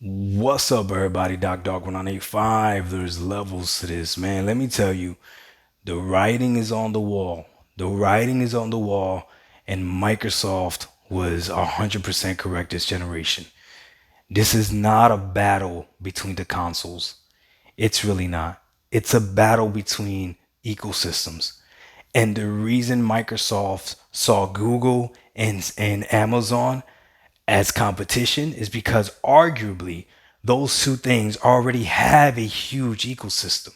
What's up, everybody? Dog 1985. There's levels to this, man. Let me tell you, the writing is on the wall. The writing is on the wall, and Microsoft was 100% correct this generation. This is not a battle between the consoles. It's really not. It's a battle between ecosystems. And the reason Microsoft saw Google and Amazon as competition is because arguably those two things already have a huge ecosystem.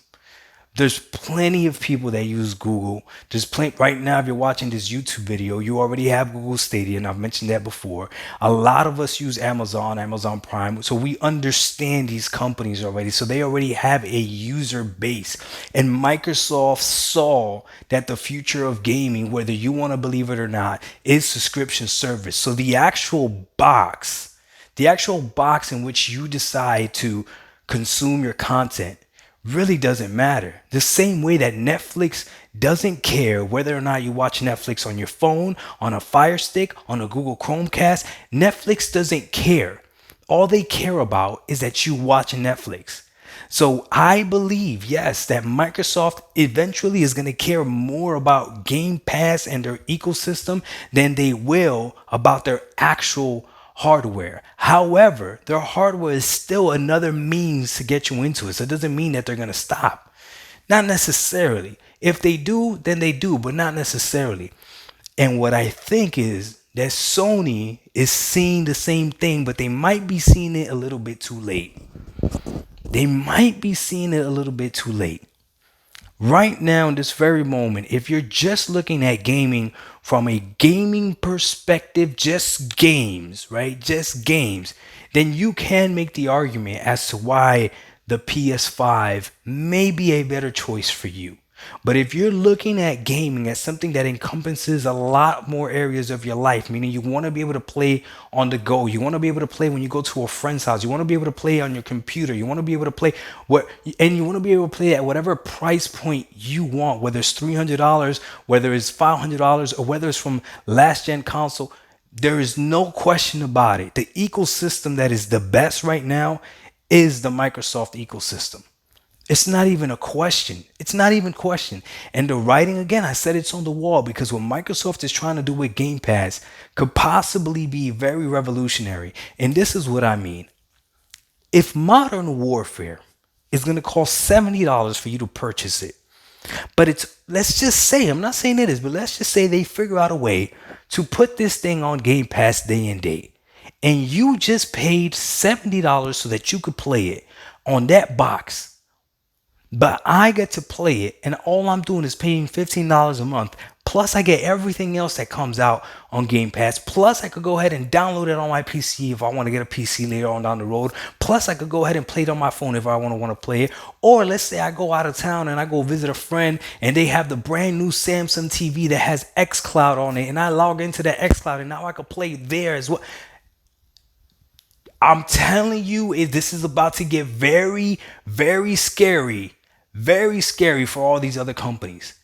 There's plenty of people that use Google. There's plenty right now. If you're watching this YouTube video, you already have Google Stadia, and I've mentioned that before. A lot of us use Amazon Prime, so we understand these companies already. So they already have a user base, and Microsoft saw that the future of gaming, whether you want to believe it or not, is subscription service. So the actual box in which you decide to consume your content really doesn't matter. The same way that Netflix doesn't care whether or not you watch Netflix on your phone, on a Fire Stick, on a Google Chromecast, Netflix doesn't care. All they care about is that you watch Netflix. So I believe, yes, that Microsoft eventually is going to care more about Game Pass and their ecosystem than they will about their actual hardware. However, their hardware is still another means to get you into it. So it doesn't mean that they're going to stop. Not necessarily. If they do, then they do, but not necessarily. And what I think is that Sony is seeing the same thing, but they might be seeing it a little bit too late. They might be seeing it a little bit too late. Right now, in this very moment, if you're just looking at gaming from a gaming perspective, just games, right? Just games, then you can make the argument as to why the PS5 may be a better choice for you. But if you're looking at gaming as something that encompasses a lot more areas of your life, meaning you want to be able to play on the go, you want to be able to play when you go to a friend's house, you want to be able to play on your computer, you want to be able to play what, and you want to be able to play at whatever price point you want, whether it's $300, whether it's $500, or whether it's from last gen console. There is no question about it. The ecosystem that is the best right now is the Microsoft ecosystem. It's not even a question. It's not even a question. And the writing, again, I said it's on the wall because what Microsoft is trying to do with Game Pass could possibly be very revolutionary. And this is what I mean. If Modern Warfare is going to cost $70 for you to purchase it, but let's just say, I'm not saying it is, but let's just say they figure out a way to put this thing on Game Pass day and date. And you just paid $70 so that you could play it on that box, but I get to play it, and all I'm doing is paying $15 a month. Plus, I get everything else that comes out on Game Pass. Plus, I could go ahead and download it on my PC if I want to get a PC later on down the road. Plus, I could go ahead and play it on my phone if I want to play it. Or let's say I go out of town and I go visit a friend, and they have the brand new Samsung TV that has xCloud on it, and I log into that xCloud, and now I can play there as well. I'm telling you, this is about to get very, very scary for all these other companies.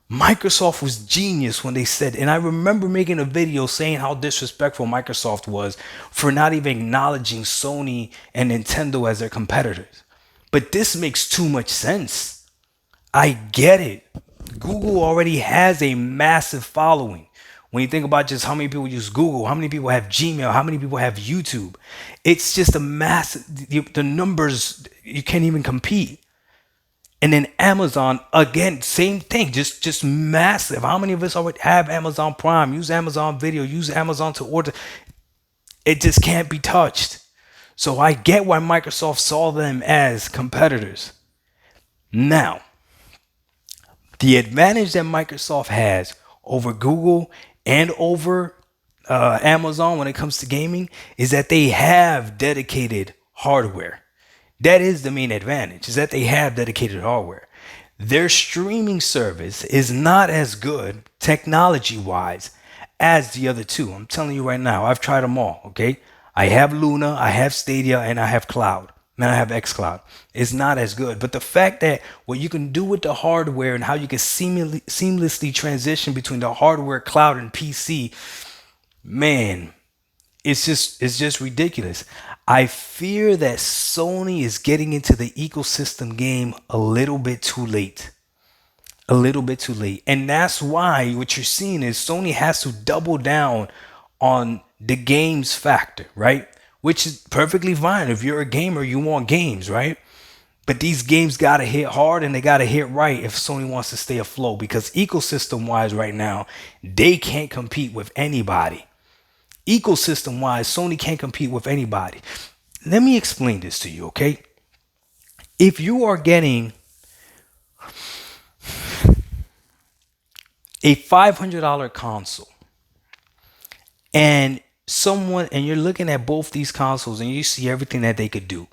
Microsoft was genius when they said, and I remember making a video saying how disrespectful Microsoft was for not even acknowledging Sony and Nintendo as their competitors. But this makes too much sense. I get it. Google already has a massive following. When you think about just how many people use Google, how many people have Gmail, how many people have YouTube, it's just a massive, the numbers, you can't even compete. And then Amazon, again, same thing, just massive. How many of us already have Amazon Prime, use Amazon Video, use Amazon to order? It just can't be touched. So I get why Microsoft saw them as competitors. Now, the advantage that Microsoft has over Google and over Amazon when it comes to gaming is that they have dedicated hardware. That is the main advantage, is that they have dedicated hardware. Their streaming service is not as good technology wise as the other two. I'm telling you right now, I've tried them all, okay? I have Luna, I have Stadia, and I have Cloud. And I have xCloud. It's not as good. But the fact that what you can do with the hardware and how you can seamlessly transition between the hardware, cloud, and PC, man, It's just ridiculous. I fear that Sony is getting into the ecosystem game a little bit too late. A little bit too late. And that's why what you're seeing is Sony has to double down on the games factor, right? Which is perfectly fine. If you're a gamer, you want games, right? But these games gotta hit hard and they gotta hit right if Sony wants to stay afloat, because ecosystem wise right now, they can't compete with anybody. Ecosystem wise, Sony can't compete with anybody. Let me explain this to you, okay? If you are getting a $500 console and you're looking at both these consoles and you see everything that they could do,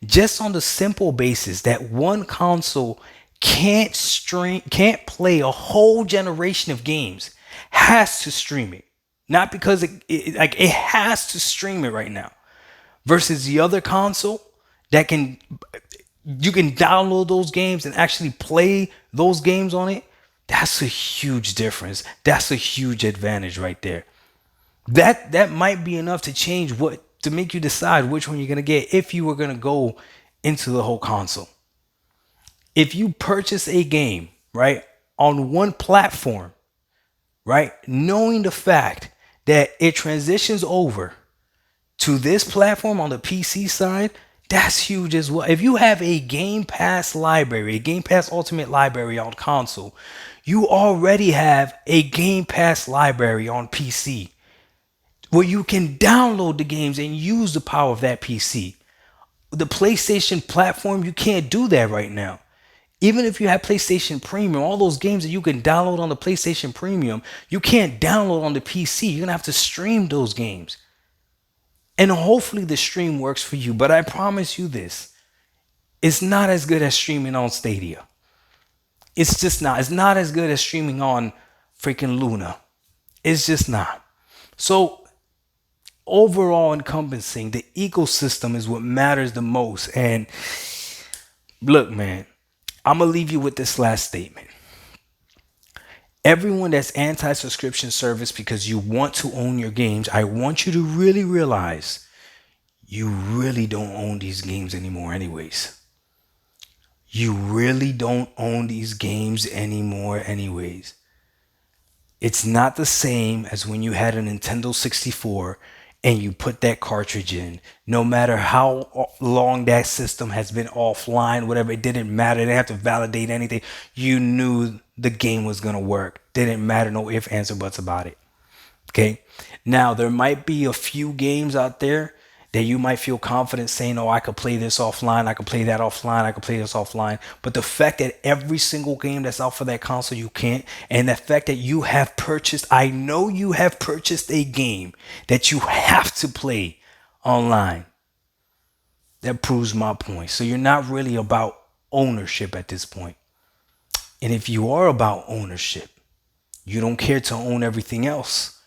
just on the simple basis that one console can't play a whole generation of games, has to stream it, not because it has to stream it right now, versus the other console that can, you can download those games and actually play those games on it. That's a huge difference. That's a huge advantage right there. That might be enough to change what, to make you decide which one you're gonna get if you were gonna go into the whole console. If you purchase a game, right, on one platform, right, knowing the fact that it transitions over to this platform on the PC side, that's huge as well. If you have a Game Pass library, a Game Pass Ultimate library on console, you already have a Game Pass library on PC where you can download the games and use the power of that PC. The PlayStation platform, you can't do that right now. Even if you have PlayStation Premium, all those games that you can download on the PlayStation Premium, you can't download on the PC. You're gonna have to stream those games. And hopefully the stream works for you. But I promise you this, it's not as good as streaming on Stadia. It's just not. It's not as good as streaming on freaking Luna. It's just not. So overall encompassing, the ecosystem is what matters the most. And look, man, I'm gonna leave you with this last statement. Everyone that's anti-subscription service because you want to own your games, I want you to really realize you really don't own these games anymore anyways. You really don't own these games anymore anyways. It's not the same as when you had a Nintendo 64 and you put that cartridge in. No matter how long that system has been offline, whatever, it didn't matter. They didn't have to validate anything. You knew the game was going to work. Didn't matter, no ifs, ands, or buts about it. Okay. Now, there might be a few games out there that you might feel confident saying, oh, I could play this offline, I could play that offline, I could play this offline. But the fact that every single game that's out for that console you can't, and the fact that you have purchased, I know you have purchased a game that you have to play online, that proves my point. So you're not really about ownership at this point. And if you are about ownership, you don't care to own everything else.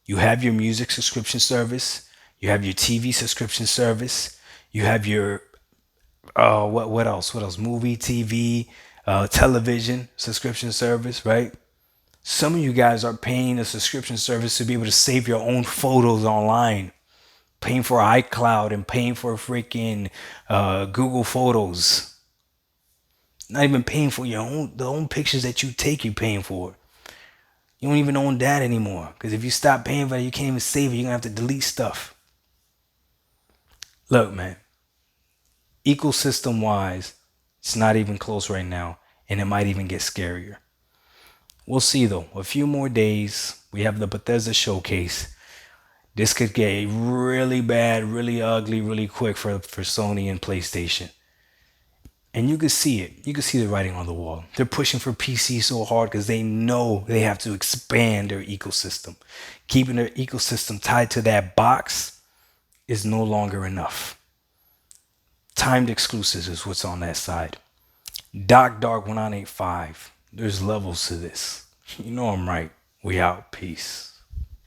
You have your music subscription service. You have your TV subscription service. You have your what else? What else? Movie, TV, television subscription service, right? Some of you guys are paying a subscription service to be able to save your own photos online, paying for iCloud and paying for freaking Google Photos. Not even paying for the own pictures that you take. You're paying for. You don't even own that anymore, because if you stop paying for it, you can't even save it. You're gonna have to delete stuff. Look, man, ecosystem wise, it's not even close right now, and it might even get scarier. We'll see though. A few more days. We have the Bethesda showcase. This could get really bad, really ugly, really quick for Sony and PlayStation. And you can see it. You can see the writing on the wall. They're pushing for PC so hard because they know they have to expand their ecosystem. Keeping their ecosystem tied to that box is no longer enough. Timed exclusives is what's on that side. Dark 1985. There's levels to this. You know I'm right. We out. Peace.